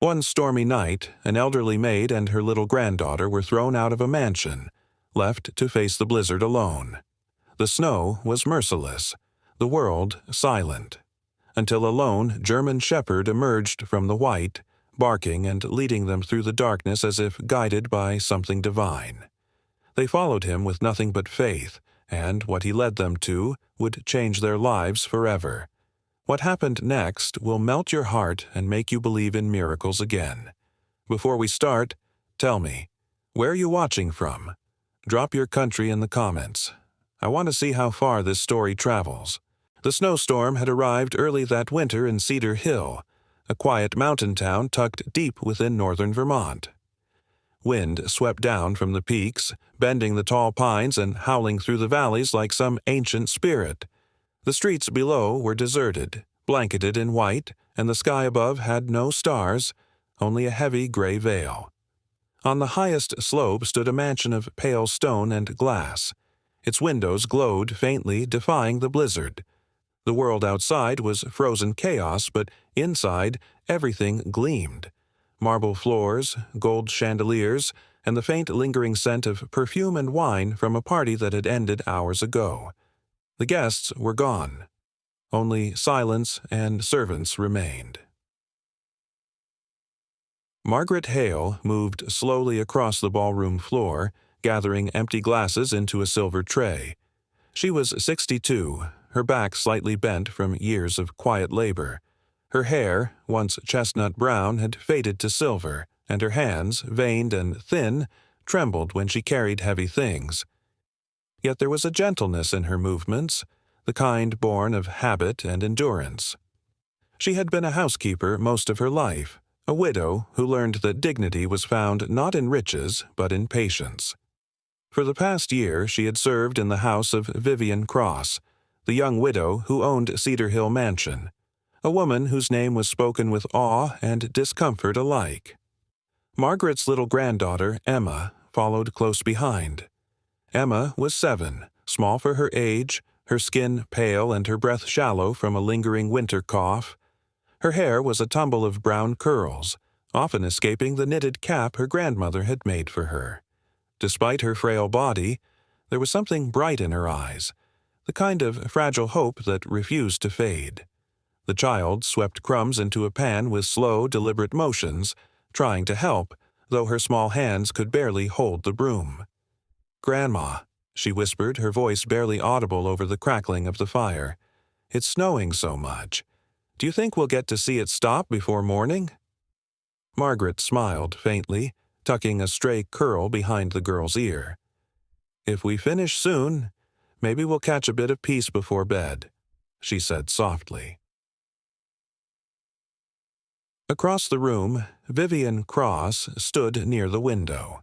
One stormy night, an elderly maid and her little granddaughter were thrown out of a mansion, left to face the blizzard alone. The snow was merciless, the world silent, until a lone German shepherd emerged from the white, barking and leading them through the darkness as if guided by something divine. They followed him with nothing but faith, and what he led them to would change their lives forever. What happened next will melt your heart and make you believe in miracles again. Before we start, tell me, where are you watching from? Drop your country in the comments. I want to see how far this story travels. The snowstorm had arrived early that winter in Cedar Hill, a quiet mountain town tucked deep within northern Vermont. Wind swept down from the peaks, bending the tall pines and howling through the valleys like some ancient spirit. The streets below were deserted, blanketed in white, and the sky above had no stars, only a heavy gray veil. On the highest slope stood a mansion of pale stone and glass. Its windows glowed faintly, defying the blizzard. The world outside was frozen chaos, but inside everything gleamed. Marble floors, gold chandeliers, and the faint lingering scent of perfume and wine from a party that had ended hours ago. The guests were gone. Only silence and servants remained. Margaret Hale moved slowly across the ballroom floor, gathering empty glasses into a silver tray. She was 62, her back slightly bent from years of quiet labor. Her hair, once chestnut brown, had faded to silver, and her hands, veined and thin, trembled when she carried heavy things. Yet there was a gentleness in her movements, the kind born of habit and endurance. She had been a housekeeper most of her life, a widow who learned that dignity was found not in riches but in patience. For the past year she had served in the house of Vivian Cross, the young widow who owned Cedar Hill Mansion, a woman whose name was spoken with awe and discomfort alike. Margaret's little granddaughter, Emma, followed close behind. Emma was 7, small for her age, her skin pale and her breath shallow from a lingering winter cough. Her hair was a tumble of brown curls, often escaping the knitted cap her grandmother had made for her. Despite her frail body, there was something bright in her eyes, the kind of fragile hope that refused to fade. The child swept crumbs into a pan with slow, deliberate motions, trying to help, though her small hands could barely hold the broom. "Grandma," she whispered, her voice barely audible over the crackling of the fire. "It's snowing so much. Do you think we'll get to see it stop before morning?" Margaret smiled faintly, tucking a stray curl behind the girl's ear. "If we finish soon, maybe we'll catch a bit of peace before bed," she said softly. Across the room, Vivian Cross stood near the window.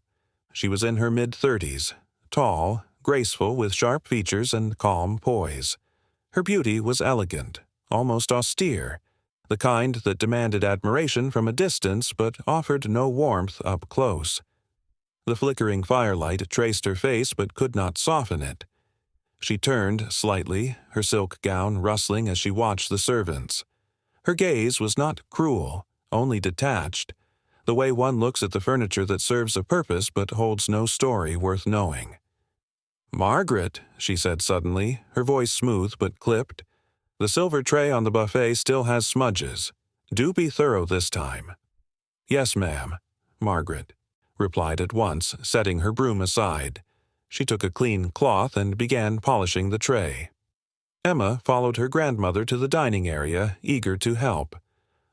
She was in her mid-30s, tall, graceful with sharp features and calm poise. Her beauty was elegant, almost austere, the kind that demanded admiration from a distance but offered no warmth up close. The flickering firelight traced her face but could not soften it. She turned slightly, her silk gown rustling as she watched the servants. Her gaze was not cruel, only detached, the way one looks at the furniture that serves a purpose but holds no story worth knowing. "Margaret," she said suddenly, her voice smooth but clipped, "the silver tray on the buffet still has smudges. Do be thorough this time." "Yes, ma'am," Margaret replied at once, setting her broom aside. She took a clean cloth and began polishing the tray. Emma followed her grandmother to the dining area, eager to help.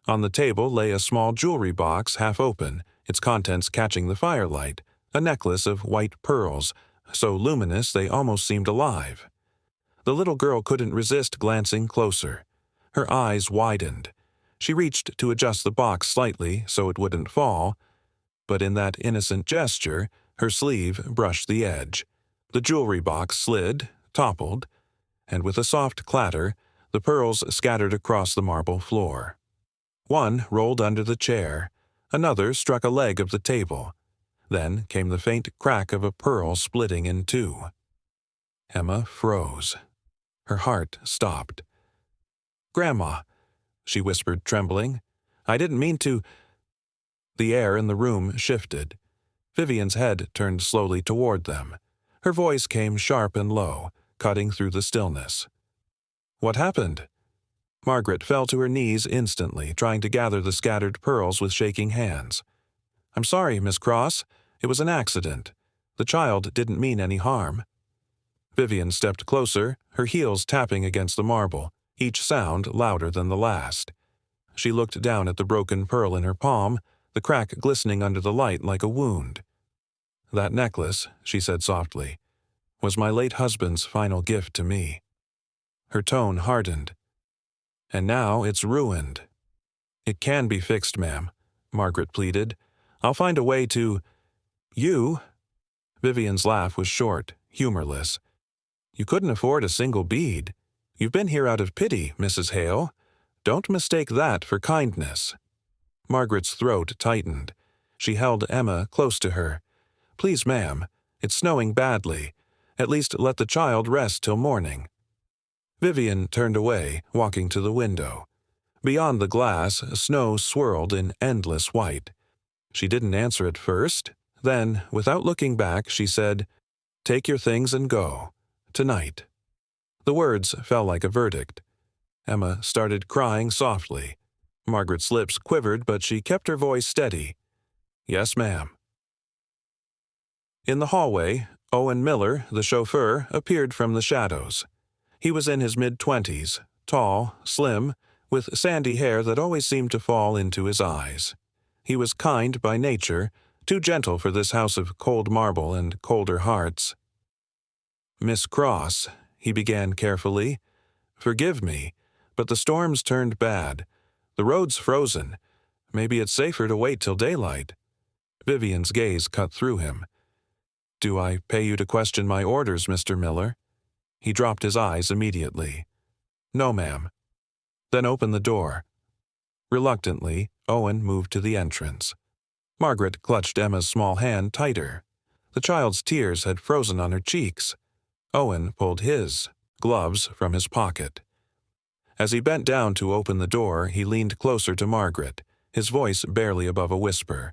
On the table lay a small jewelry box half open, its contents catching the firelight, a necklace of white pearls, so luminous they almost seemed alive. The little girl couldn't resist glancing closer. Her eyes widened. She reached to adjust the box slightly so it wouldn't fall, but in that innocent gesture, her sleeve brushed the edge. The jewelry box slid, toppled, and with a soft clatter, the pearls scattered across the marble floor. One rolled under the chair, another struck a leg of the table. Then came the faint crack of a pearl splitting in two. Emma froze. Her heart stopped. "Grandma," she whispered, trembling, "I didn't mean to—" The air in the room shifted. Vivian's head turned slowly toward them. Her voice came sharp and low, cutting through the stillness. "What happened?" Margaret fell to her knees instantly, trying to gather the scattered pearls with shaking hands. "I'm sorry, Miss Cross. It was an accident. The child didn't mean any harm." Vivian stepped closer, her heels tapping against the marble, each sound louder than the last. She looked down at the broken pearl in her palm, the crack glistening under the light like a wound. "That necklace," she said softly, "was my late husband's final gift to me." Her tone hardened. "And now it's ruined." "It can be fixed, ma'am," Margaret pleaded. "I'll find a way to—" "You?" Vivian's laugh was short, humorless. "You couldn't afford a single bead. You've been here out of pity, Mrs. Hale. Don't mistake that for kindness." Margaret's throat tightened. She held Emma close to her. "Please, ma'am, it's snowing badly. At least let the child rest till morning." Vivian turned away, walking to the window. Beyond the glass, snow swirled in endless white. She didn't answer at first. Then, without looking back, she said, "Take your things and go. Tonight." The words fell like a verdict. Emma started crying softly. Margaret's lips quivered, but she kept her voice steady. "Yes, ma'am." In the hallway, Owen Miller, the chauffeur, appeared from the shadows. He was in his mid-20s, tall, slim, with sandy hair that always seemed to fall into his eyes. He was kind by nature, too gentle for this house of cold marble and colder hearts. "Miss Cross," he began carefully, "forgive me, but the storm's turned bad. The road's frozen. Maybe it's safer to wait till daylight." Vivian's gaze cut through him. "Do I pay you to question my orders, Mr. Miller?" He dropped his eyes immediately. "No, ma'am." "Then open the door." Reluctantly, Owen moved to the entrance. Margaret clutched Emma's small hand tighter. The child's tears had frozen on her cheeks. Owen pulled his gloves from his pocket. As he bent down to open the door, he leaned closer to Margaret, his voice barely above a whisper.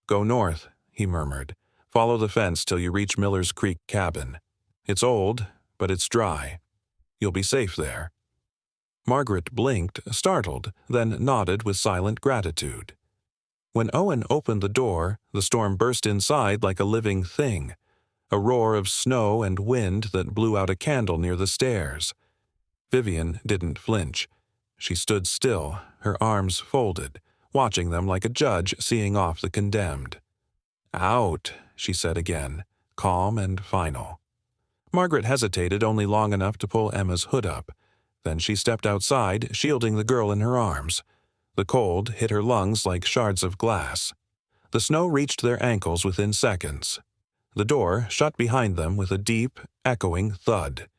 "Go north," he murmured. "Follow the fence till you reach Miller's Creek cabin. It's old, but it's dry. You'll be safe there." Margaret blinked, startled, then nodded with silent gratitude. When Owen opened the door, the storm burst inside like a living thing, a roar of snow and wind that blew out a candle near the stairs. Vivian didn't flinch. She stood still, her arms folded, watching them like a judge seeing off the condemned. "Out," she said again, calm and final. Margaret hesitated only long enough to pull Emma's hood up. Then she stepped outside, shielding the girl in her arms. The cold hit her lungs like shards of glass. The snow reached their ankles within seconds. The door shut behind them with a deep, echoing thud.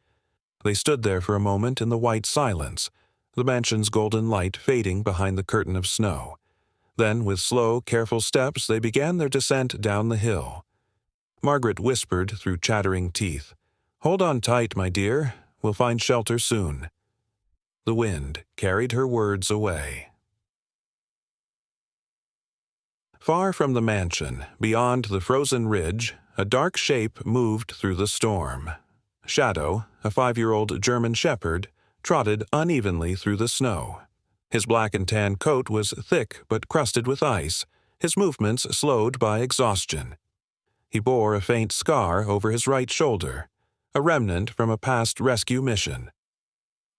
They stood there for a moment in the white silence, the mansion's golden light fading behind the curtain of snow. Then, with slow, careful steps, they began their descent down the hill. Margaret whispered through chattering teeth, "Hold on tight, my dear. We'll find shelter soon." The wind carried her words away. Far from the mansion, beyond the frozen ridge, a dark shape moved through the storm. Shadow, a 5-year-old German shepherd, trotted unevenly through the snow. His black and tan coat was thick but crusted with ice, his movements slowed by exhaustion. He bore a faint scar over his right shoulder, a remnant from a past rescue mission.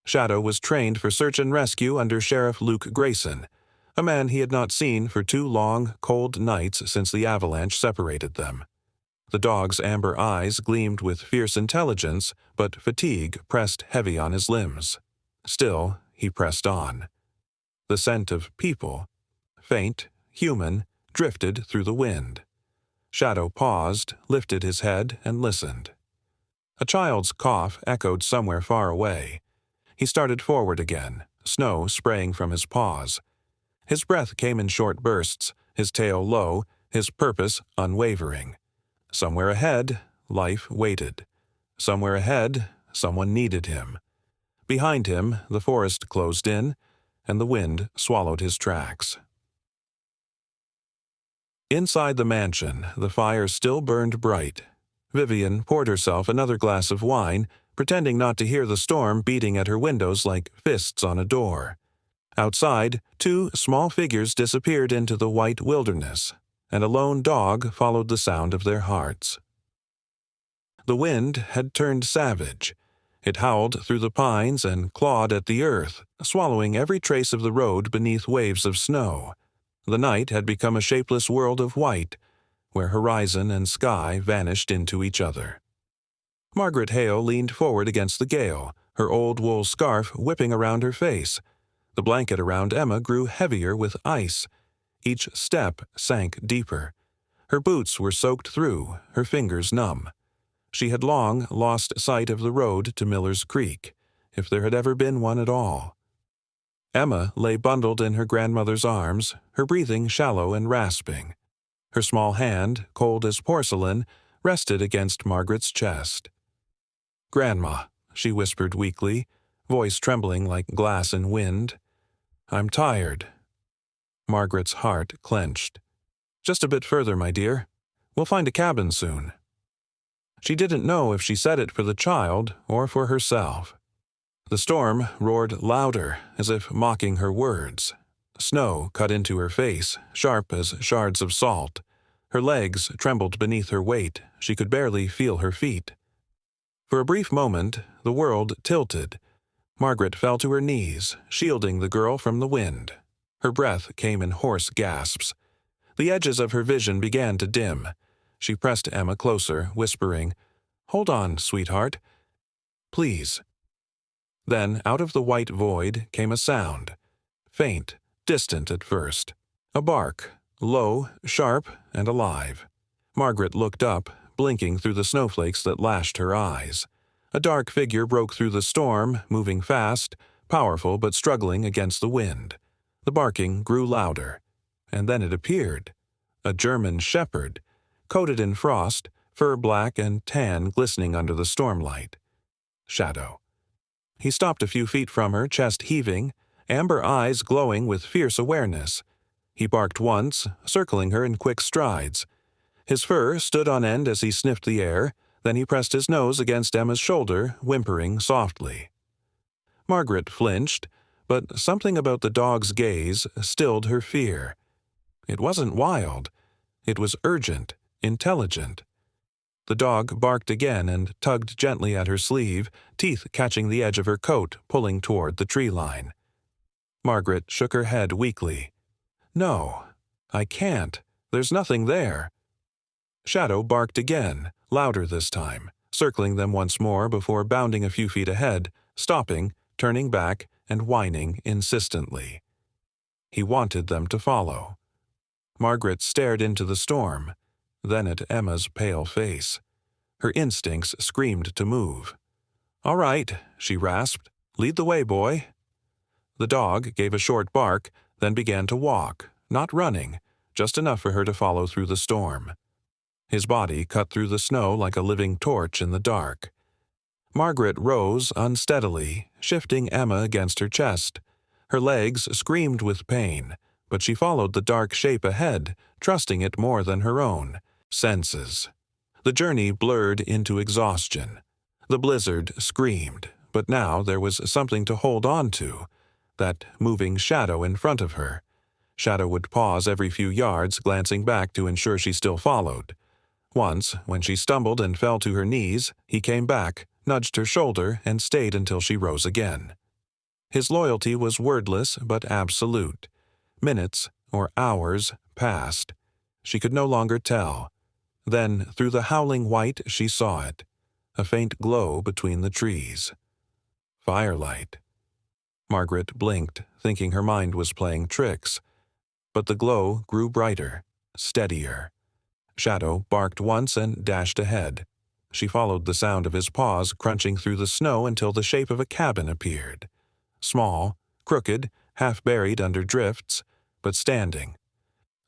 Shadow was trained for search and rescue under Sheriff Luke Grayson, a man he had not seen for 2 long, cold nights since the avalanche separated them. The dog's amber eyes gleamed with fierce intelligence, but fatigue pressed heavy on his limbs. Still, he pressed on. The scent of people, faint, human, drifted through the wind. Shadow paused, lifted his head, and listened. A child's cough echoed somewhere far away. He started forward again, snow spraying from his paws. His breath came in short bursts, his tail low, his purpose unwavering. Somewhere ahead, life waited. Somewhere ahead, someone needed him. Behind him, the forest closed in, and the wind swallowed his tracks. Inside the mansion, the fire still burned bright. Vivian poured herself another glass of wine, pretending not to hear the storm beating at her windows like fists on a door. Outside, two small figures disappeared into the white wilderness, and a lone dog followed the sound of their hearts. The wind had turned savage. It howled through the pines and clawed at the earth, swallowing every trace of the road beneath waves of snow. The night had become a shapeless world of white, where horizon and sky vanished into each other. Margaret Hale leaned forward against the gale, her old wool scarf whipping around her face. The blanket around Emma grew heavier with ice. Each step sank deeper. Her boots were soaked through, her fingers numb. She had long lost sight of the road to Miller's Creek, if there had ever been one at all. Emma lay bundled in her grandmother's arms, her breathing shallow and rasping. Her small hand, cold as porcelain, rested against Margaret's chest. "Grandma," she whispered weakly, voice trembling like glass in wind. "I'm tired." Margaret's heart clenched. "Just a bit further, my dear. We'll find a cabin soon." She didn't know if she said it for the child or for herself. The storm roared louder, as if mocking her words. Snow cut into her face, sharp as shards of salt. Her legs trembled beneath her weight. She could barely feel her feet. For a brief moment, the world tilted. Margaret fell to her knees, shielding the girl from the wind. Her breath came in hoarse gasps. The edges of her vision began to dim. She pressed Emma closer, whispering, "Hold on, sweetheart. Please." Then, out of the white void, came a sound. Faint, distant at first. A bark, low, sharp, and alive. Margaret looked up, blinking through the snowflakes that lashed her eyes. A dark figure broke through the storm, moving fast, powerful but struggling against the wind. The barking grew louder, and then it appeared. A German shepherd, coated in frost, fur black and tan glistening under the stormlight. Shadow. He stopped a few feet from her, chest heaving, amber eyes glowing with fierce awareness. He barked once, circling her in quick strides. His fur stood on end as he sniffed the air, then he pressed his nose against Emma's shoulder, whimpering softly. Margaret flinched, but something about the dog's gaze stilled her fear. It wasn't wild. It was urgent, intelligent. The dog barked again and tugged gently at her sleeve, teeth catching the edge of her coat, pulling toward the tree line. Margaret shook her head weakly. "No, I can't. There's nothing there." Shadow barked again, louder this time, circling them once more before bounding a few feet ahead, stopping, turning back, and whining insistently. He wanted them to follow. Margaret stared into the storm, then at Emma's pale face. Her instincts screamed to move. "All right," she rasped. "Lead the way, boy." The dog gave a short bark, then began to walk, not running, just enough for her to follow through the storm. His body cut through the snow like a living torch in the dark. Margaret rose unsteadily, shifting Emma against her chest. Her legs screamed with pain, but she followed the dark shape ahead, trusting it more than her own senses. The journey blurred into exhaustion. The blizzard screamed, but now there was something to hold on to, that moving shadow in front of her. Shadow would pause every few yards, glancing back to ensure she still followed. Once, when she stumbled and fell to her knees, he came back, nudged her shoulder, and stayed until she rose again. His loyalty was wordless but absolute. Minutes, or hours, passed. She could no longer tell. Then, through the howling white, she saw it, a faint glow between the trees. Firelight. Margaret blinked, thinking her mind was playing tricks. But the glow grew brighter, steadier. Shadow barked once and dashed ahead. She followed the sound of his paws crunching through the snow until the shape of a cabin appeared. Small, crooked, half buried under drifts, but standing.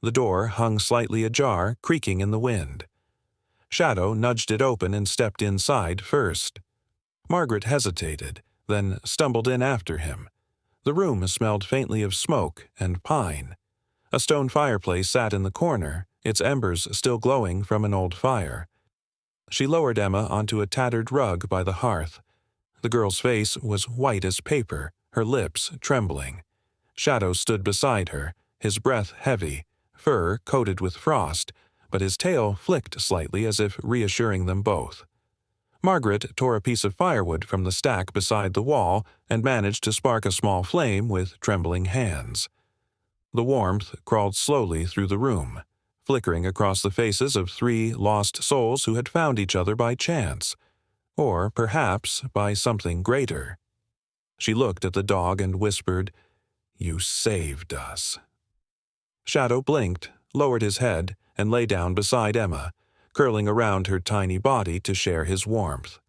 The door hung slightly ajar, creaking in the wind. Shadow nudged it open and stepped inside first. Margaret hesitated, then stumbled in after him. The room smelled faintly of smoke and pine. A stone fireplace sat in the corner, its embers still glowing from an old fire. She lowered Emma onto a tattered rug by the hearth. The girl's face was white as paper, her lips trembling. Shadow stood beside her, his breath heavy, fur coated with frost, but his tail flicked slightly as if reassuring them both. Margaret tore a piece of firewood from the stack beside the wall and managed to spark a small flame with trembling hands. The warmth crawled slowly through the room, flickering across the faces of three lost souls who had found each other by chance, or perhaps by something greater. She looked at the dog and whispered, "You saved us." Shadow blinked, lowered his head, and lay down beside Emma, curling around her tiny body to share his warmth.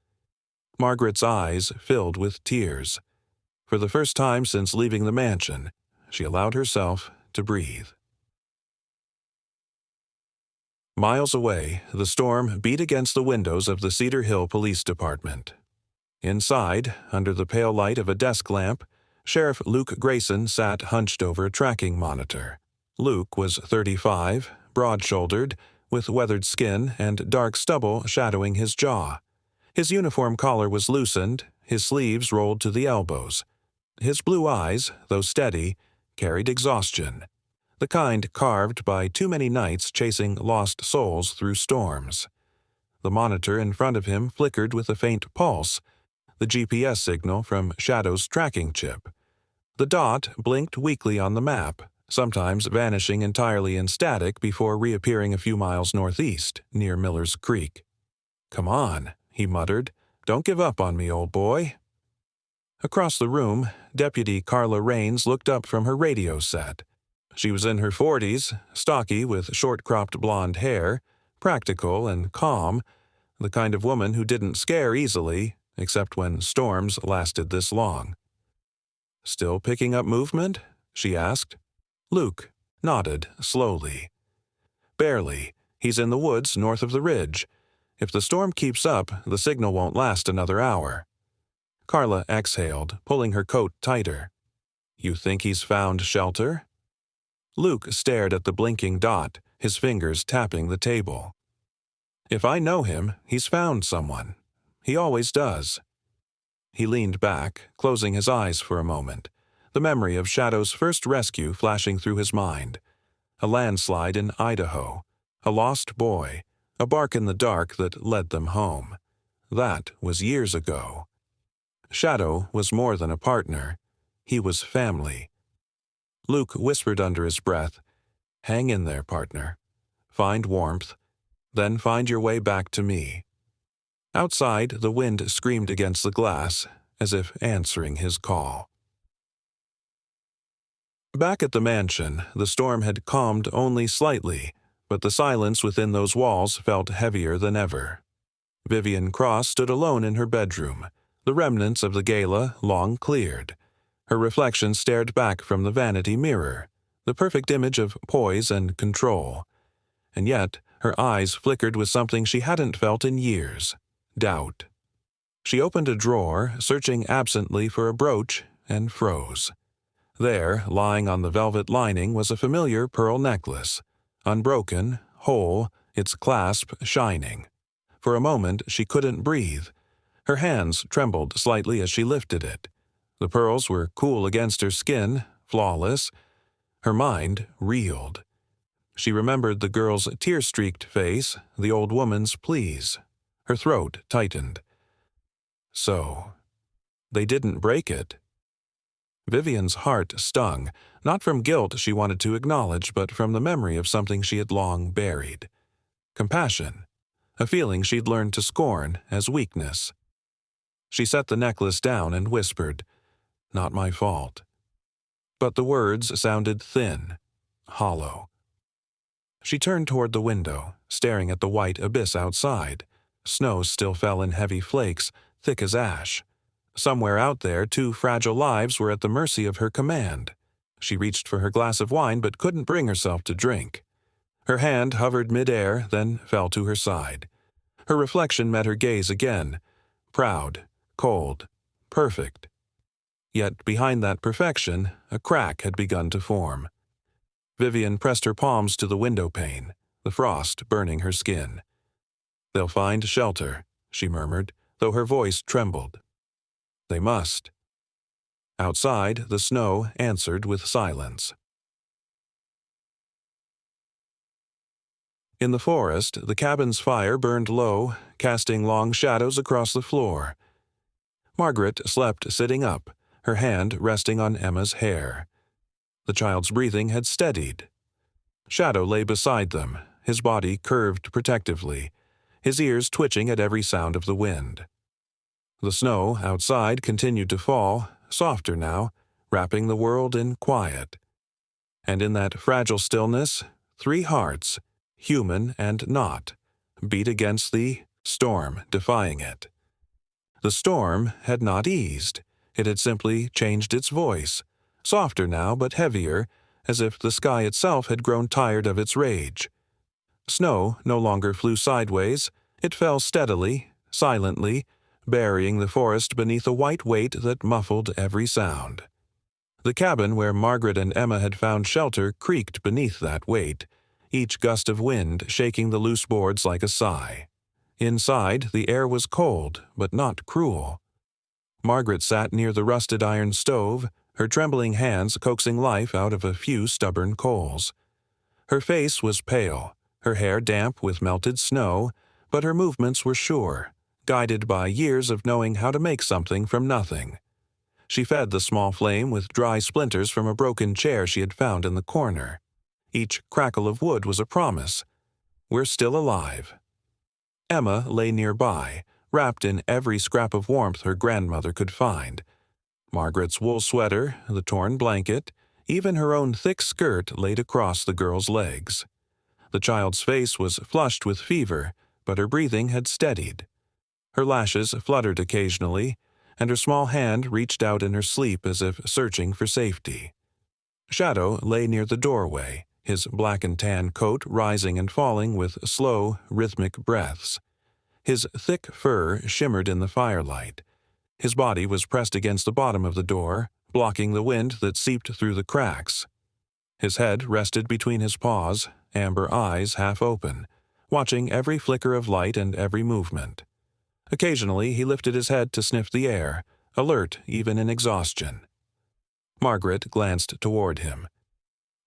Margaret's eyes filled with tears. For the first time since leaving the mansion, she allowed herself to breathe. Miles away, the storm beat against the windows of the Cedar Hill Police Department. Inside, under the pale light of a desk lamp, Sheriff Luke Grayson sat hunched over a tracking monitor. Luke was 35, broad-shouldered, with weathered skin and dark stubble shadowing his jaw. His uniform collar was loosened, his sleeves rolled to the elbows. His blue eyes, though steady, carried exhaustion, the kind carved by too many nights chasing lost souls through storms. The monitor in front of him flickered with a faint pulse, the GPS signal from Shadow's tracking chip. The dot blinked weakly on the map, sometimes vanishing entirely in static before reappearing a few miles northeast, near Miller's Creek. "Come on," he muttered. "Don't give up on me, old boy." Across the room, Deputy Carla Raines looked up from her radio set. She was in her 40s, stocky with short-cropped blonde hair, practical and calm, the kind of woman who didn't scare easily, except when storms lasted this long. "Still picking up movement?" she asked. Luke nodded slowly. "Barely. He's in the woods north of the ridge. If the storm keeps up, the signal won't last another hour." Carla exhaled, pulling her coat tighter. "You think he's found shelter?" Luke stared at the blinking dot, his fingers tapping the table. "If I know him, he's found someone. He always does." He leaned back, closing his eyes for a moment, the memory of Shadow's first rescue flashing through his mind. A landslide in Idaho, a lost boy, a bark in the dark that led them home. That was years ago. Shadow was more than a partner. He was family. Luke whispered under his breath, "Hang in there, partner. Find warmth. Then find your way back to me." Outside, the wind screamed against the glass, as if answering his call. Back at the mansion, the storm had calmed only slightly, but the silence within those walls felt heavier than ever. Vivian Cross stood alone in her bedroom, the remnants of the gala long cleared. Her reflection stared back from the vanity mirror, the perfect image of poise and control. And yet, her eyes flickered with something she hadn't felt in years: doubt. She opened a drawer, searching absently for a brooch, and froze. There, lying on the velvet lining, was a familiar pearl necklace, unbroken, whole, its clasp shining. For a moment, she couldn't breathe. Her hands trembled slightly as she lifted it. The pearls were cool against her skin, flawless. Her mind reeled. She remembered the girl's tear-streaked face, the old woman's pleas. Her throat tightened. So, they didn't break it. Vivian's heart stung, not from guilt she wanted to acknowledge, but from the memory of something she had long buried. Compassion, a feeling she'd learned to scorn as weakness. She set the necklace down and whispered, "Not my fault." But the words sounded thin, hollow. She turned toward the window, staring at the white abyss outside. Snow still fell in heavy flakes, thick as ash. Somewhere out there, two fragile lives were at the mercy of her command. She reached for her glass of wine but couldn't bring herself to drink. Her hand hovered mid-air, then fell to her side. Her reflection met her gaze again, proud, cold, perfect. Yet behind that perfection, a crack had begun to form. Vivian pressed her palms to the window pane. the frost burning her skin. "They'll find shelter," she murmured, though her voice trembled. "They must." Outside, the snow answered with silence. In the forest, the cabin's fire burned low, casting long shadows across the floor. Margaret slept sitting up, her hand resting on Emma's hair. The child's breathing had steadied. Shadow lay beside them, his body curved protectively, his ears twitching at every sound of the wind. The snow outside continued to fall, softer now, wrapping the world in quiet. And in that fragile stillness, 3 hearts, human and not, beat against the storm, defying it. The storm had not eased. It had simply changed its voice, softer now but heavier, as if the sky itself had grown tired of its rage. Snow no longer flew sideways. It fell steadily, silently, burying the forest beneath a white weight that muffled every sound. The cabin where Margaret and Emma had found shelter creaked beneath that weight, each gust of wind shaking the loose boards like a sigh. Inside, the air was cold, but not cruel. Margaret sat near the rusted iron stove, her trembling hands coaxing life out of a few stubborn coals. Her face was pale, her hair damp with melted snow, but her movements were sure, guided by years of knowing how to make something from nothing. She fed the small flame with dry splinters from a broken chair she had found in the corner. Each crackle of wood was a promise. "We're still alive." Emma lay nearby, wrapped in every scrap of warmth her grandmother could find. Margaret's wool sweater, the torn blanket, even her own thick skirt laid across the girl's legs. The child's face was flushed with fever, but her breathing had steadied. Her lashes fluttered occasionally, and her small hand reached out in her sleep as if searching for safety. Shadow lay near the doorway, his black and tan coat rising and falling with slow, rhythmic breaths. His thick fur shimmered in the firelight. His body was pressed against the bottom of the door, blocking the wind that seeped through the cracks. His head rested between his paws, amber eyes half open, watching every flicker of light and every movement. Occasionally he lifted his head to sniff the air, alert even in exhaustion. Margaret glanced toward him.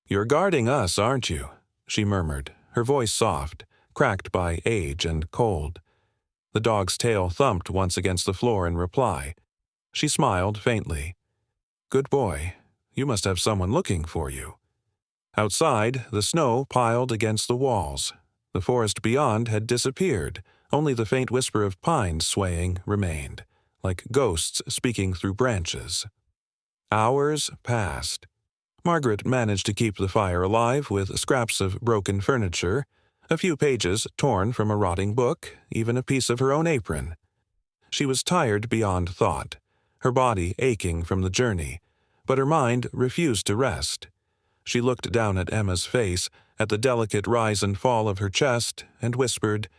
"You're guarding us, aren't you?" she murmured, her voice soft, cracked by age and cold. The dog's tail thumped once against the floor in reply. She smiled faintly. "Good boy. You must have someone looking for you." Outside, the snow piled against the walls. The forest beyond had disappeared. Only the faint whisper of pines swaying remained, like ghosts speaking through branches. Hours passed. Margaret managed to keep the fire alive with scraps of broken furniture, a few pages torn from a rotting book, even a piece of her own apron. She was tired beyond thought, her body aching from the journey, but her mind refused to rest. She looked down at Emma's face, at the delicate rise and fall of her chest, and whispered,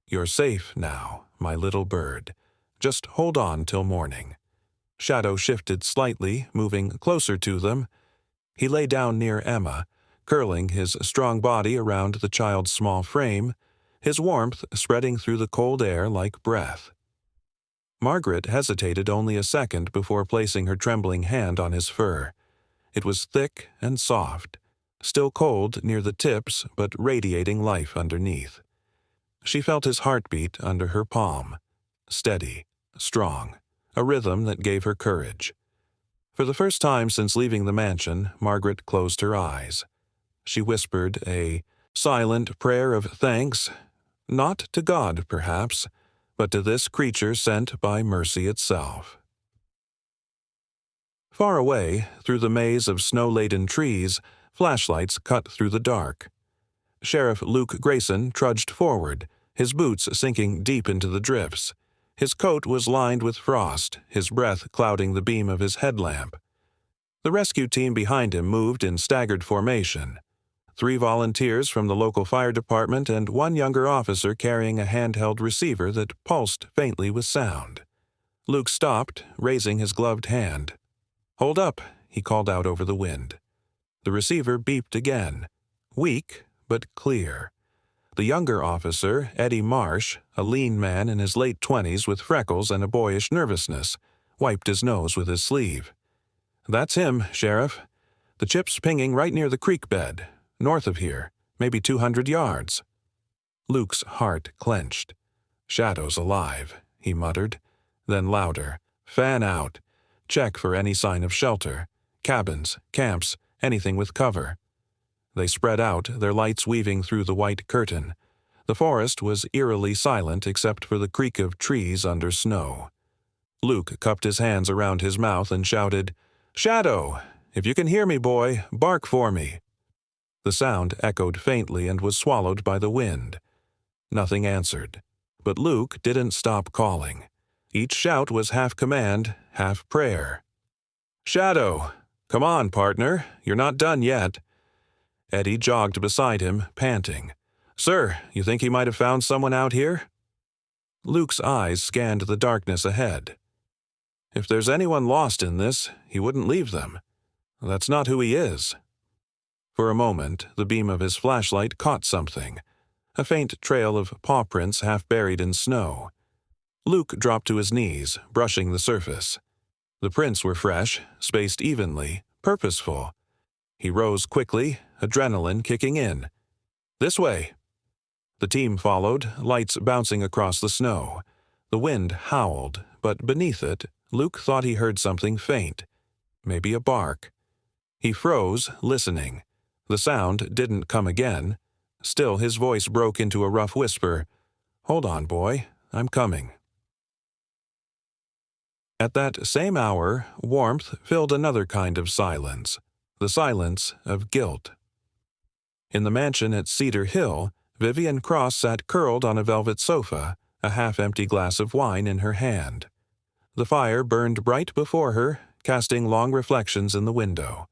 "You're safe now, my little bird. Just hold on till morning." Shadow shifted slightly, moving closer to them. He lay down near Emma, curling his strong body around the child's small frame, his warmth spreading through the cold air like breath. Margaret hesitated only a second before placing her trembling hand on his fur. It was thick and soft, still cold near the tips but radiating life underneath. She felt his heartbeat under her palm, steady, strong, a rhythm that gave her courage. For the first time since leaving the mansion, Margaret closed her eyes. She whispered a silent prayer of thanks, not to God, perhaps, but to this creature sent by mercy itself. Far away, through the maze of snow-laden trees, flashlights cut through the dark. Sheriff Luke Grayson trudged forward, his boots sinking deep into the drifts. His coat was lined with frost, his breath clouding the beam of his headlamp. The rescue team behind him moved in staggered formation. 3 volunteers from the local fire department and 1 younger officer carrying a handheld receiver that pulsed faintly with sound. Luke stopped, raising his gloved hand. "Hold up," he called out over the wind. The receiver beeped again, weak but clear. The younger officer, Eddie Marsh, a lean man in his late 20s with freckles and a boyish nervousness, wiped his nose with his sleeve. "That's him, Sheriff. The chip's pinging right near the creek bed, north of here, maybe 200 yards. Luke's heart clenched. "Shadow's alive," he muttered. Then louder, "Fan out. Check for any sign of shelter. Cabins, camps, anything with cover." They spread out, their lights weaving through the white curtain. The forest was eerily silent except for the creak of trees under snow. Luke cupped his hands around his mouth and shouted, "Shadow! If you can hear me, boy, bark for me." The sound echoed faintly and was swallowed by the wind. Nothing answered. But Luke didn't stop calling. Each shout was half command, half prayer. "Shadow! Come on, partner. You're not done yet." Eddie jogged beside him, panting. "Sir, you think he might have found someone out here?" Luke's eyes scanned the darkness ahead. "If there's anyone lost in this, he wouldn't leave them. That's not who he is." For a moment, the beam of his flashlight caught something, a faint trail of paw prints half buried in snow. Luke dropped to his knees, brushing the surface. The prints were fresh, spaced evenly, purposeful. He rose quickly, adrenaline kicking in. "This way." The team followed, lights bouncing across the snow. The wind howled, but beneath it, Luke thought he heard something faint. Maybe a bark. He froze, listening. The sound didn't come again. Still, his voice broke into a rough whisper. "Hold on, boy. I'm coming." At that same hour, warmth filled another kind of silence, the silence of guilt. In the mansion at Cedar Hill, Vivian Cross sat curled on a velvet sofa, a half-empty glass of wine in her hand. The fire burned bright before her, casting long reflections in the window.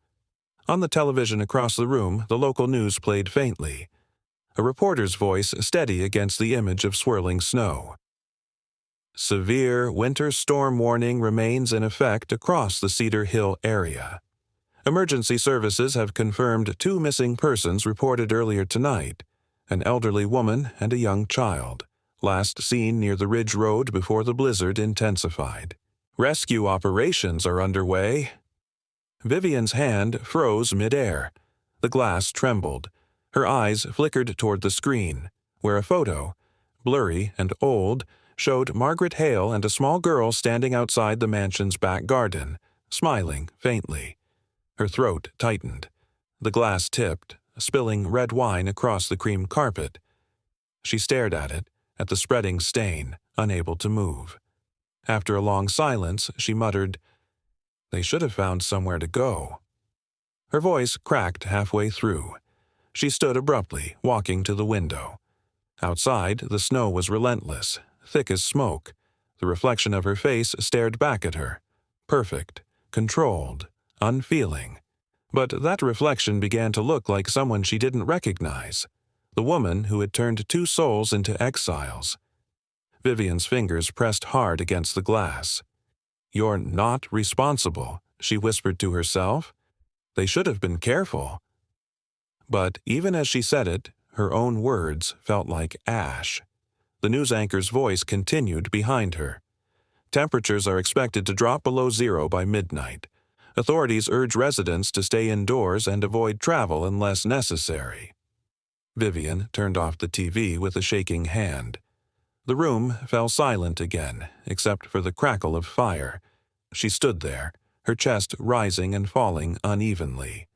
On the television across the room, the local news played faintly, a reporter's voice steady against the image of swirling snow. Severe winter storm warning remains in effect across the Cedar Hill area. Emergency services have confirmed 2 missing persons reported earlier tonight, an elderly woman and a young child, last seen near the Ridge Road before the blizzard intensified. Rescue operations are underway. Vivian's hand froze midair. The glass trembled. Her eyes flickered toward the screen, where a photo, blurry and old, showed Margaret Hale and a small girl standing outside the mansion's back garden, smiling faintly. Her throat tightened. The glass tipped, spilling red wine across the cream carpet. She stared at it, at the spreading stain, unable to move. After a long silence, she muttered, "They should have found somewhere to go." Her voice cracked halfway through. She stood abruptly, walking to the window. Outside, the snow was relentless, thick as smoke. The reflection of her face stared back at her. Perfect, controlled, unfeeling. But that reflection began to look like someone she didn't recognize, the woman who had turned 2 souls into exiles. Vivian's fingers pressed hard against the glass. "You're not responsible," she whispered to herself. "They should have been careful." But even as she said it, her own words felt like ash. The news anchor's voice continued behind her. "Temperatures are expected to drop below 0 by midnight. Authorities urge residents to stay indoors and avoid travel unless necessary." Vivian turned off the TV with a shaking hand. The room fell silent again, except for the crackle of fire. She stood there, her chest rising and falling unevenly.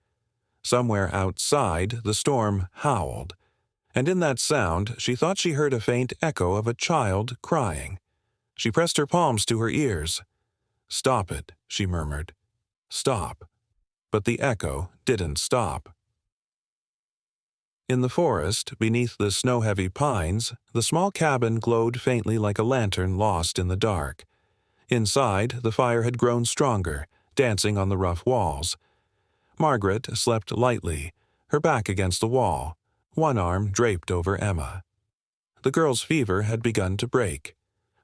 Somewhere outside, the storm howled, and in that sound she thought she heard a faint echo of a child crying. She pressed her palms to her ears. "Stop it," she murmured. "Stop." But the echo didn't stop. In the forest, beneath the snow-heavy pines, the small cabin glowed faintly like a lantern lost in the dark. Inside, the fire had grown stronger, dancing on the rough walls. Margaret slept lightly, her back against the wall, one arm draped over Emma. The girl's fever had begun to break.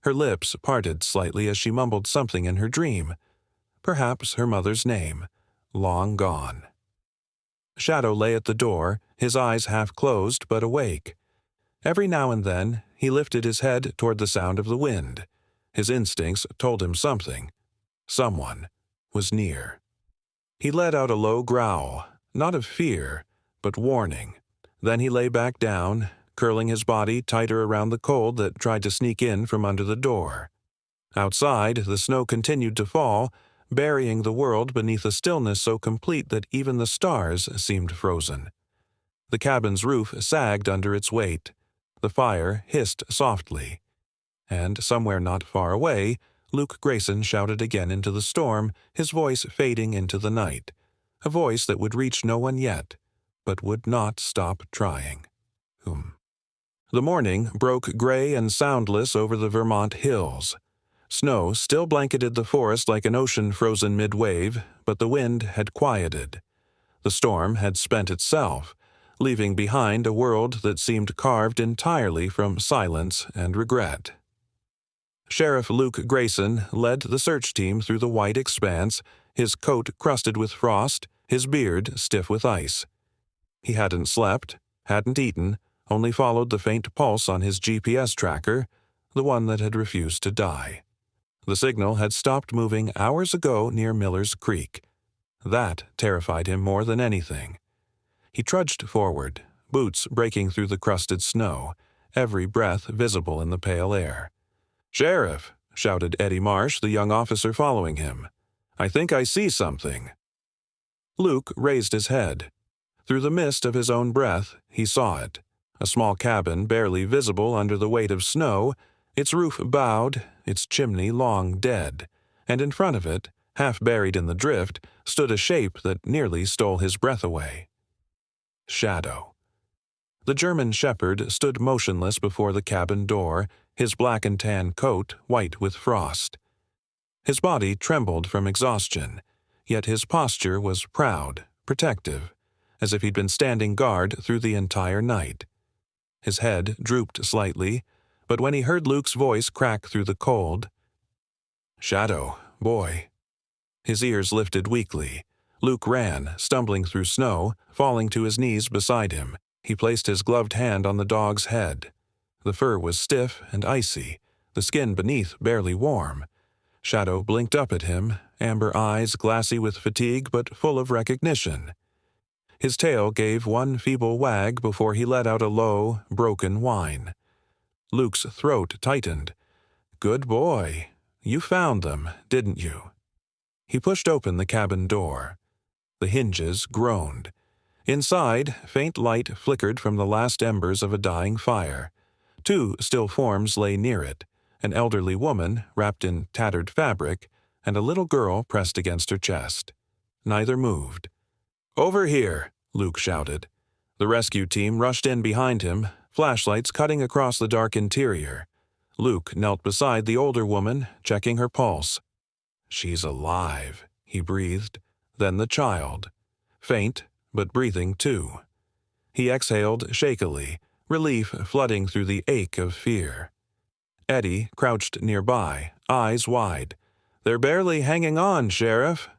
Her lips parted slightly as she mumbled something in her dream. Perhaps her mother's name, long gone. Shadow lay at the door, his eyes half closed but awake. Every now and then, he lifted his head toward the sound of the wind. His instincts told him something. Someone was near. He let out a low growl, not of fear, but warning. Then he lay back down, curling his body tighter around the cold that tried to sneak in from under the door. Outside, the snow continued to fall, burying the world beneath a stillness so complete that even the stars seemed frozen. The cabin's roof sagged under its weight. The fire hissed softly. And somewhere not far away, Luke Grayson shouted again into the storm, his voice fading into the night. A voice that would reach no one yet, but would not stop trying. The morning broke gray and soundless over the Vermont hills. Snow still blanketed the forest like an ocean frozen mid-wave, but the wind had quieted. The storm had spent itself, leaving behind a world that seemed carved entirely from silence and regret. Sheriff Luke Grayson led the search team through the white expanse, his coat crusted with frost, his beard stiff with ice. He hadn't slept, hadn't eaten, only followed the faint pulse on his GPS tracker, the one that had refused to die. The signal had stopped moving hours ago near Miller's Creek. That terrified him more than anything. He trudged forward, boots breaking through the crusted snow, every breath visible in the pale air. "Sheriff," shouted Eddie Marsh, the young officer following him. "I think I see something." Luke raised his head. Through the mist of his own breath, he saw it. A small cabin barely visible under the weight of snow, its roof bowed, its chimney long dead, and in front of it, half buried in the drift, stood a shape that nearly stole his breath away. Shadow. The German shepherd stood motionless before the cabin door, his black and tan coat white with frost. His body trembled from exhaustion, yet his posture was proud, protective, as if he'd been standing guard through the entire night. His head drooped slightly, but when he heard Luke's voice crack through the cold, "Shadow, boy." His ears lifted weakly. Luke ran, stumbling through snow, falling to his knees beside him. He placed his gloved hand on the dog's head. The fur was stiff and icy, the skin beneath barely warm. Shadow blinked up at him, amber eyes glassy with fatigue but full of recognition. His tail gave one feeble wag before he let out a low, broken whine. Luke's throat tightened. "Good boy. You found them, didn't you?" He pushed open the cabin door. The hinges groaned. Inside, faint light flickered from the last embers of a dying fire. Two still forms lay near it, an elderly woman wrapped in tattered fabric, and a little girl pressed against her chest. Neither moved. "Over here," Luke shouted. The rescue team rushed in behind him, flashlights cutting across the dark interior. Luke knelt beside the older woman, checking her pulse. "She's alive," he breathed. Then the child. Faint, but breathing too. He exhaled shakily, relief flooding through the ache of fear. Eddie crouched nearby, eyes wide. "They're barely hanging on, Sheriff."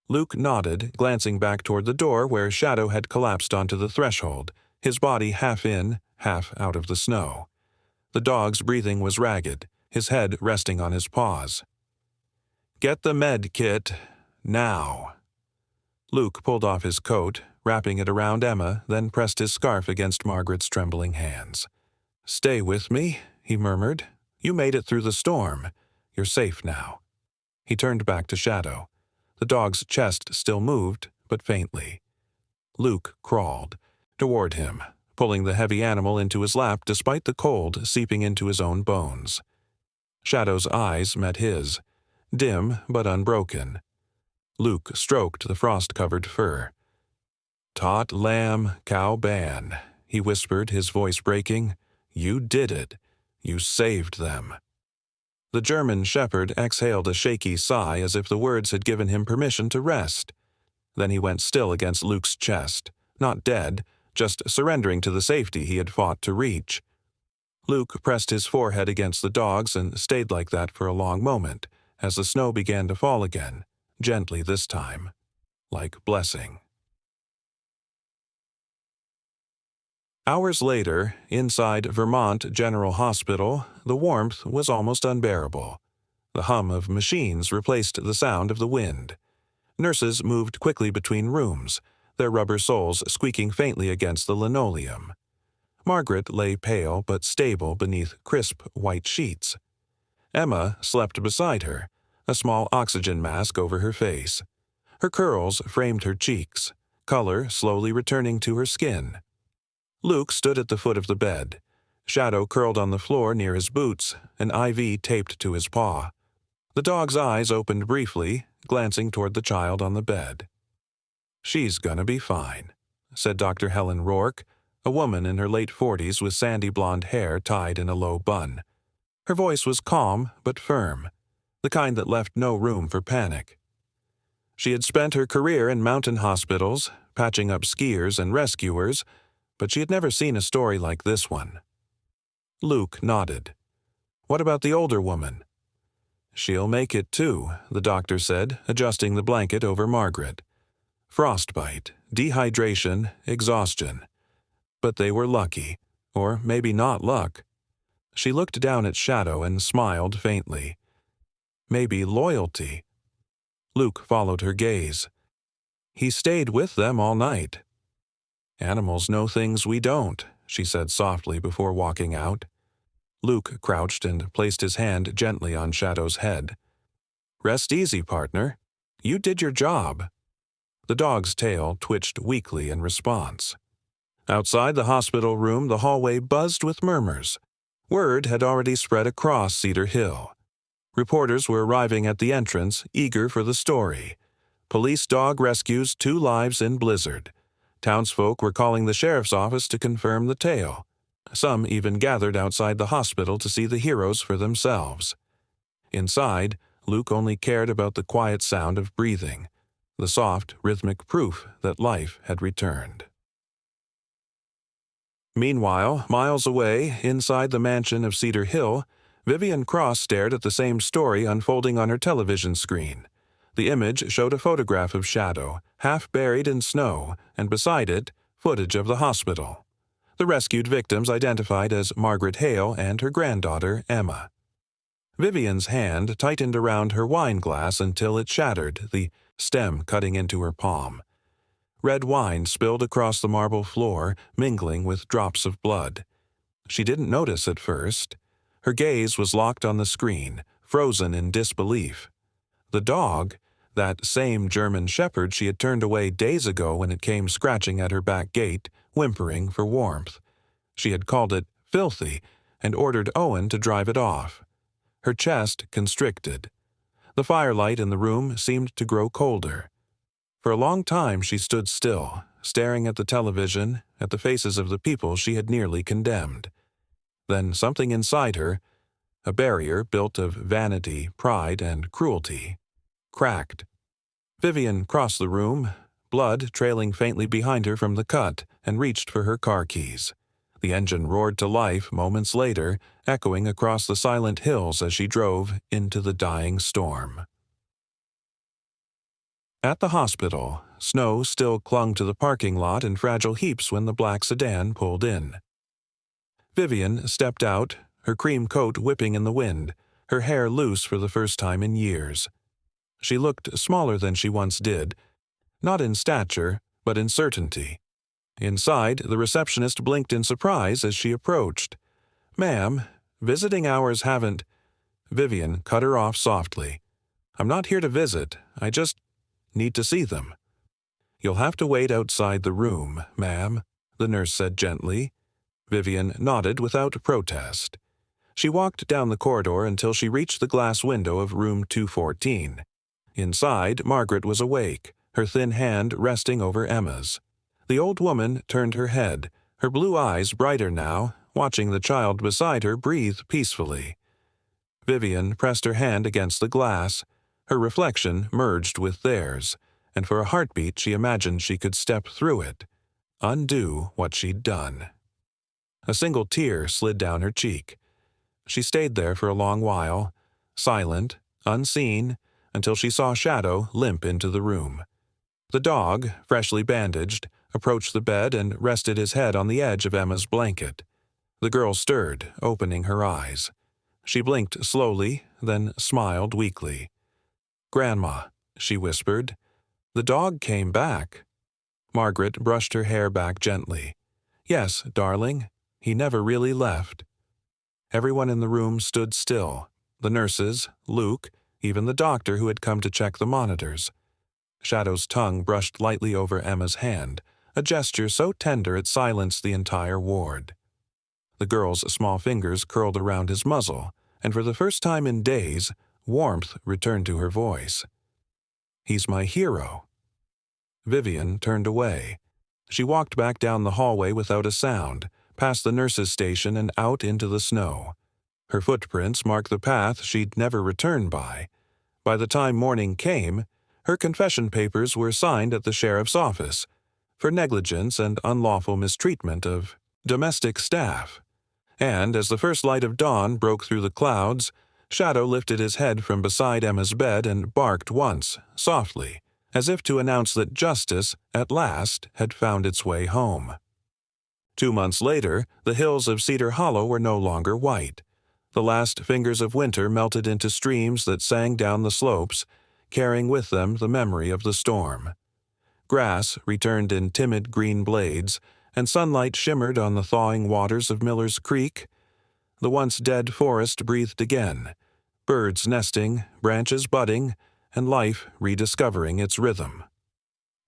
Luke nodded, glancing back toward the door where Shadow had collapsed onto the threshold, his body half in, half out of the snow. The dog's breathing was ragged, his head resting on his paws. "Get the med kit, now." Luke pulled off his coat, wrapping it around Emma, then pressed his scarf against Margaret's trembling hands. "Stay with me," he murmured. "You made it through the storm. You're safe now." He turned back to Shadow. The dog's chest still moved, but faintly. Luke crawled toward him, pulling the heavy animal into his lap despite the cold seeping into his own bones. Shadow's eyes met his, dim but unbroken. Luke stroked the frost-covered fur. "Tot lamb, cow ban," he whispered, his voice breaking. "You did it. You saved them." The German shepherd exhaled a shaky sigh as if the words had given him permission to rest. Then he went still against Luke's chest, not dead, just surrendering to the safety he had fought to reach. Luke pressed his forehead against the dog's and stayed like that for a long moment, as the snow began to fall again, gently this time, like blessing. Hours later, inside Vermont General Hospital, the warmth was almost unbearable. The hum of machines replaced the sound of the wind. Nurses moved quickly between rooms, their rubber soles squeaking faintly against the linoleum. Margaret lay pale but stable beneath crisp white sheets. Emma slept beside her, a small oxygen mask over her face. Her curls framed her cheeks, color slowly returning to her skin. Luke stood at the foot of the bed, Shadow curled on the floor near his boots, an IV taped to his paw. The dog's eyes opened briefly, glancing toward the child on the bed. "She's gonna be fine," said Dr. Helen Rourke, a woman in her late 40s with sandy blonde hair tied in a low bun. Her voice was calm but firm, the kind that left no room for panic. She had spent her career in mountain hospitals, patching up skiers and rescuers, but she had never seen a story like this one. Luke nodded. "What about the older woman?" "She'll make it too," the doctor said, adjusting the blanket over Margaret. "Frostbite, dehydration, exhaustion. But they were lucky, or maybe not luck." She looked down at Shadow and smiled faintly. "Maybe loyalty." Luke followed her gaze. "He stayed with them all night." "Animals know things we don't," she said softly before walking out. Luke crouched and placed his hand gently on Shadow's head. "Rest easy, partner. You did your job." The dog's tail twitched weakly in response. Outside the hospital room, the hallway buzzed with murmurs. Word had already spread across Cedar Hill. Reporters were arriving at the entrance, eager for the story. Police dog rescues 2 lives in blizzard. Townsfolk were calling the sheriff's office to confirm the tale. Some even gathered outside the hospital to see the heroes for themselves. Inside, Luke only cared about the quiet sound of breathing, the soft, rhythmic proof that life had returned. Meanwhile, miles away, inside the mansion of Cedar Hill, Vivian Cross stared at the same story unfolding on her television screen. The image showed a photograph of Shadow, half buried in snow, and beside it, footage of the hospital. The rescued victims identified as Margaret Hale and her granddaughter, Emma. Vivian's hand tightened around her wine glass until it shattered, the stem cutting into her palm. Red wine spilled across the marble floor, mingling with drops of blood. She didn't notice at first. Her gaze was locked on the screen, frozen in disbelief. The dog, that same German shepherd she had turned away days ago when it came scratching at her back gate, whimpering for warmth. She had called it filthy and ordered Owen to drive it off. Her chest constricted. The firelight in the room seemed to grow colder. For a long time she stood still, staring at the television, at the faces of the people she had nearly condemned. Then something inside her, a barrier built of vanity, pride, and cruelty, cracked. Vivian crossed the room, blood trailing faintly behind her from the cut, and reached for her car keys. The engine roared to life moments later, echoing across the silent hills as she drove into the dying storm. At the hospital, snow still clung to the parking lot in fragile heaps when the black sedan pulled in. Vivian stepped out, her cream coat whipping in the wind, her hair loose for the first time in years. She looked smaller than she once did, not in stature, but in certainty. Inside, the receptionist blinked in surprise as she approached. "Ma'am, visiting hours haven't—" Vivian cut her off softly. "I'm not here to visit. I just need to see them." "You'll have to wait outside the room, ma'am," the nurse said gently. Vivian nodded without protest. She walked down the corridor until she reached the glass window of room 214. Inside, Margaret was awake, her thin hand resting over Emma's. The old woman turned her head, her blue eyes brighter now, watching the child beside her breathe peacefully. Vivian pressed her hand against the glass. Her reflection merged with theirs, and for a heartbeat she imagined she could step through it, undo what she'd done. A single tear slid down her cheek. She stayed there for a long while, silent, unseen, until she saw Shadow limp into the room. The dog, freshly bandaged, approached the bed and rested his head on the edge of Emma's blanket. The girl stirred, opening her eyes. She blinked slowly, then smiled weakly. "Grandma," she whispered, "the dog came back." Margaret brushed her hair back gently. "Yes, darling, he never really left." Everyone in the room stood still. The nurses, Luke, even the doctor who had come to check the monitors. Shadow's tongue brushed lightly over Emma's hand, a gesture so tender it silenced the entire ward. The girl's small fingers curled around his muzzle, and for the first time in days, warmth returned to her voice. "He's my hero." Vivian turned away. She walked back down the hallway without a sound, past the nurse's station and out into the snow. Her footprints marked the path she'd never return by. By the time morning came, her confession papers were signed at the sheriff's office for negligence and unlawful mistreatment of domestic staff. And as the first light of dawn broke through the clouds, Shadow lifted his head from beside Emma's bed and barked once, softly, as if to announce that justice, at last, had found its way home. 2 months later, the hills of Cedar Hollow were no longer white. The last fingers of winter melted into streams that sang down the slopes, carrying with them the memory of the storm. Grass returned in timid green blades, and sunlight shimmered on the thawing waters of Miller's Creek. The once dead forest breathed again, birds nesting, branches budding, and life rediscovering its rhythm.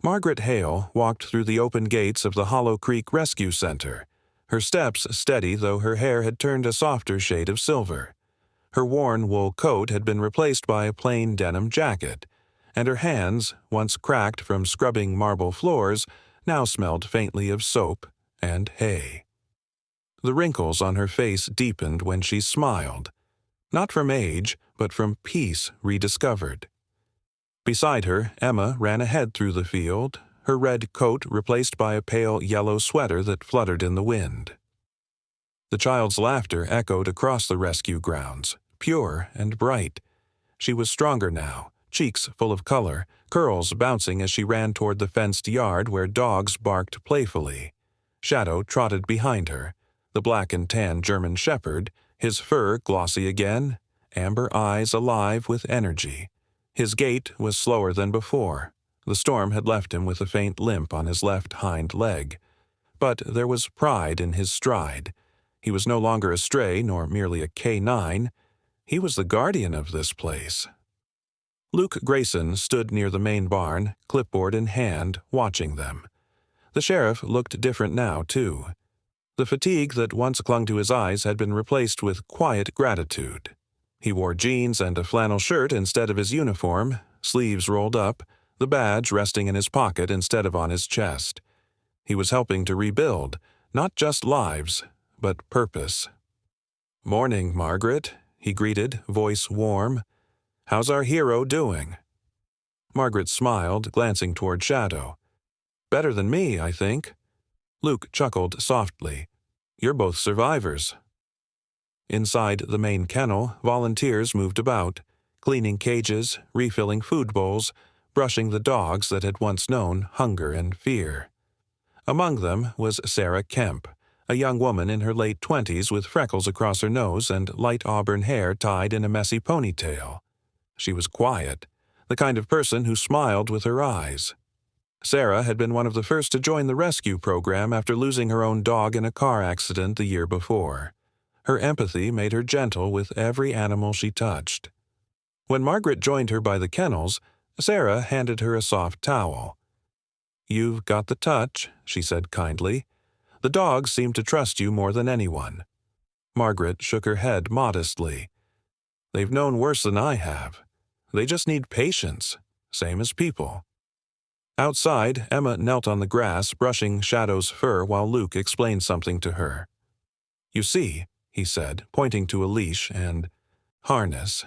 Margaret Hale walked through the open gates of the Hollow Creek Rescue Center, her steps steady though her hair had turned a softer shade of silver. Her worn wool coat had been replaced by a plain denim jacket, and her hands, once cracked from scrubbing marble floors, now smelled faintly of soap and hay. The wrinkles on her face deepened when she smiled, not from age, but from peace rediscovered. Beside her, Emma ran ahead through the field, her red coat replaced by a pale yellow sweater that fluttered in the wind. The child's laughter echoed across the rescue grounds, pure and bright. She was stronger now, cheeks full of color, curls bouncing as she ran toward the fenced yard where dogs barked playfully. Shadow trotted behind her, the black and tan German shepherd, his fur glossy again, amber eyes alive with energy. His gait was slower than before. The storm had left him with a faint limp on his left hind leg. But there was pride in his stride. He was no longer a stray nor merely a K9. He was the guardian of this place. Luke Grayson stood near the main barn, clipboard in hand, watching them. The sheriff looked different now, too. The fatigue that once clung to his eyes had been replaced with quiet gratitude. He wore jeans and a flannel shirt instead of his uniform, sleeves rolled up, the badge resting in his pocket instead of on his chest. He was helping to rebuild, not just lives, but purpose. "Morning, Margaret," he greeted, voice warm. "How's our hero doing?" Margaret smiled, glancing toward Shadow. "Better than me, I think." Luke chuckled softly. "You're both survivors." Inside the main kennel, volunteers moved about, cleaning cages, refilling food bowls, brushing the dogs that had once known hunger and fear. Among them was Sarah Kemp, a young woman in her late 20s with freckles across her nose and light auburn hair tied in a messy ponytail. She was quiet, the kind of person who smiled with her eyes. Sarah had been one of the first to join the rescue program after losing her own dog in a car accident the year before. Her empathy made her gentle with every animal she touched. When Margaret joined her by the kennels, Sarah handed her a soft towel. "You've got the touch," she said kindly. "The dogs seem to trust you more than anyone." Margaret shook her head modestly. "They've known worse than I have. They just need patience, same as people." Outside, Emma knelt on the grass, brushing Shadow's fur while Luke explained something to her. "You see," he said, pointing to a leash and harness.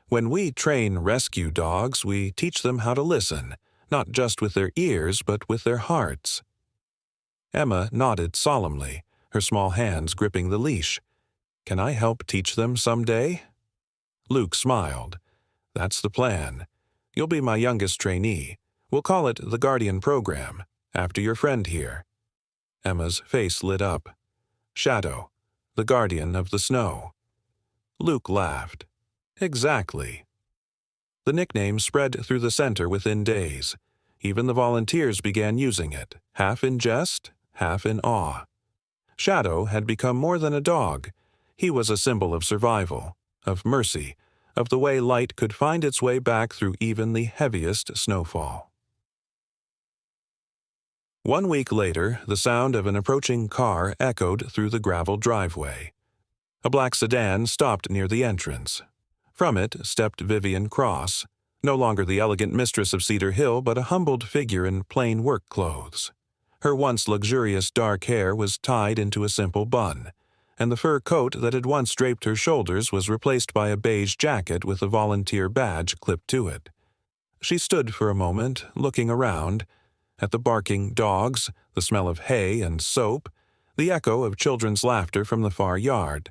"When we train rescue dogs, we teach them how to listen, not just with their ears, but with their hearts." Emma nodded solemnly, her small hands gripping the leash. "Can I help teach them someday?" Luke smiled. "That's the plan. You'll be my youngest trainee. We'll call it the Guardian Program. After your friend here." Emma's face lit up. "Shadow, the guardian of the snow." Luke laughed. "Exactly." The nickname spread through the center within days. Even the volunteers began using it, half in jest, half in awe. Shadow had become more than a dog. He was a symbol of survival, of mercy, of the way light could find its way back through even the heaviest snowfall. 1 week later, the sound of an approaching car echoed through the gravel driveway. A black sedan stopped near the entrance. From it stepped Vivian Cross, no longer the elegant mistress of Cedar Hill, but a humbled figure in plain work clothes. Her once luxurious dark hair was tied into a simple bun, and the fur coat that had once draped her shoulders was replaced by a beige jacket with a volunteer badge clipped to it. She stood for a moment, looking around, at the barking dogs, the smell of hay and soap, the echo of children's laughter from the far yard.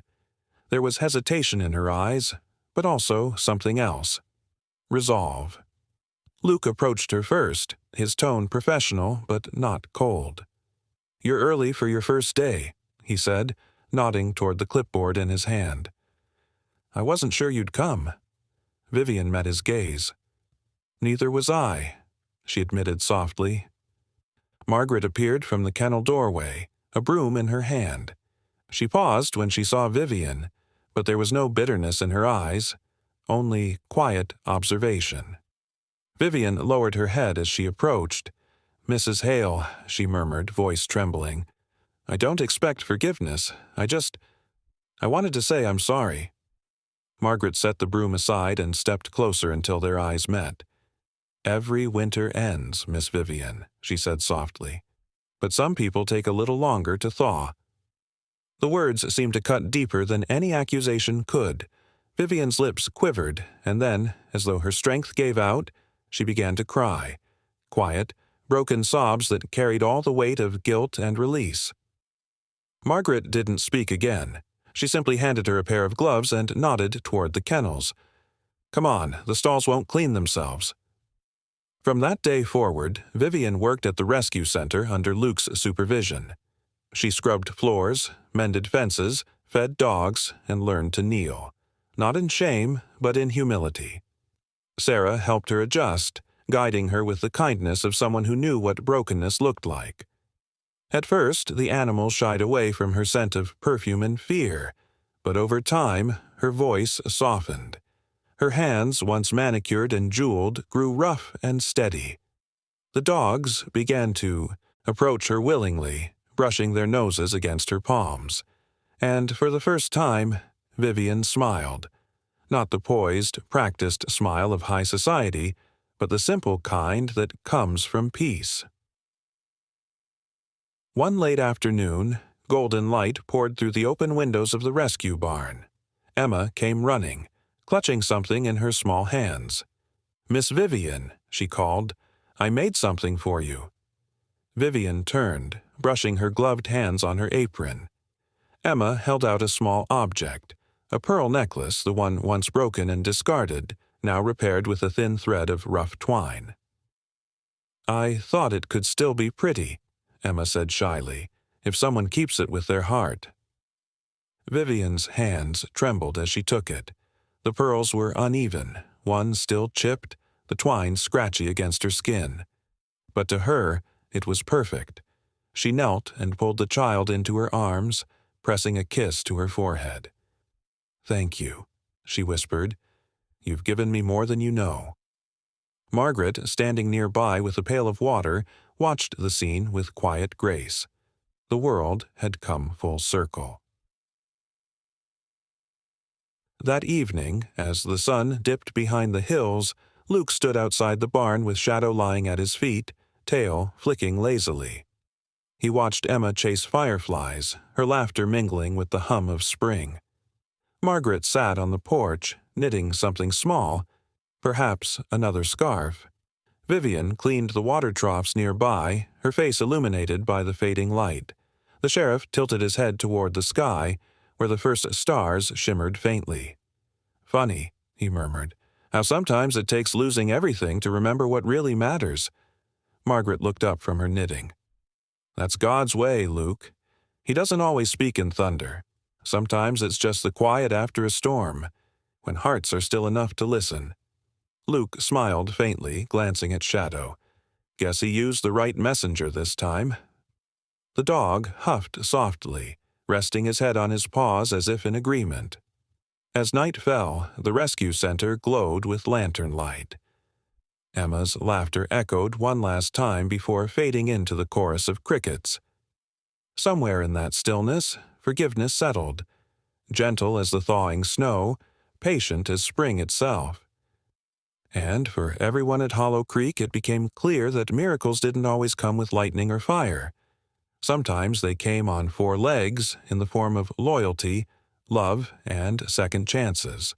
There was hesitation in her eyes, but also something else. Resolve. Luke approached her first, his tone professional but not cold. "You're early for your first day," he said, nodding toward the clipboard in his hand. "I wasn't sure you'd come." Vivian met his gaze. "Neither was I," she admitted softly. Margaret appeared from the kennel doorway, a broom in her hand. She paused when she saw Vivian, but there was no bitterness in her eyes, only quiet observation. Vivian lowered her head as she approached. "Mrs. Hale," she murmured, voice trembling. "I don't expect forgiveness. I wanted to say I'm sorry." Margaret set the broom aside and stepped closer until their eyes met. "Every winter ends, Miss Vivian," she said softly. "But some people take a little longer to thaw." The words seemed to cut deeper than any accusation could. Vivian's lips quivered, and then, as though her strength gave out, she began to cry. Quiet, broken sobs that carried all the weight of guilt and release. Margaret didn't speak again. She simply handed her a pair of gloves and nodded toward the kennels. "Come on, the stalls won't clean themselves." From that day forward, Vivian worked at the rescue center under Luke's supervision. She scrubbed floors, mended fences, fed dogs, and learned to kneel. Not in shame, but in humility. Sarah helped her adjust, guiding her with the kindness of someone who knew what brokenness looked like. At first, the animal shied away from her scent of perfume in fear, but over time, her voice softened. Her hands, once manicured and jeweled, grew rough and steady. The dogs began to approach her willingly, brushing their noses against her palms. And for the first time, Vivian smiled. Not the poised, practiced smile of high society, but the simple kind that comes from peace. One late afternoon, golden light poured through the open windows of the rescue barn. Emma came running, clutching something in her small hands. "Miss Vivian," she called, "I made something for you." Vivian turned, brushing her gloved hands on her apron. Emma held out a small object, a pearl necklace, the one once broken and discarded, now repaired with a thin thread of rough twine. "I thought it could still be pretty," Emma said shyly, "if someone keeps it with their heart." Vivian's hands trembled as she took it. The pearls were uneven, one still chipped, the twine scratchy against her skin. But to her, it was perfect. She knelt and pulled the child into her arms, pressing a kiss to her forehead. "Thank you," she whispered. "You've given me more than you know." Margaret, standing nearby with a pail of water, watched the scene with quiet grace. The world had come full circle. That evening, as the sun dipped behind the hills, Luke stood outside the barn with Shadow lying at his feet, tail flicking lazily. He watched Emma chase fireflies, her laughter mingling with the hum of spring. Margaret sat on the porch, knitting something small, perhaps another scarf. Vivian cleaned the water troughs nearby, her face illuminated by the fading light. The sheriff tilted his head toward the sky, where the first stars shimmered faintly. "Funny," he murmured, "how sometimes it takes losing everything to remember what really matters. Margaret looked up from her knitting. That's God's way, Luke. He doesn't always speak in thunder. Sometimes it's just the quiet after a storm, when hearts are still enough to listen. Luke smiled faintly, glancing at Shadow. Guess he used the right messenger this time. The dog huffed softly, resting his head on his paws as if in agreement. As night fell, the rescue center glowed with lantern light. Emma's laughter echoed one last time before fading into the chorus of crickets. Somewhere in that stillness, forgiveness settled, gentle as the thawing snow, patient as spring itself. And for everyone at Hollow Creek it became clear that miracles didn't always come with lightning or fire. Sometimes they came on four legs in the form of loyalty, love, and second chances.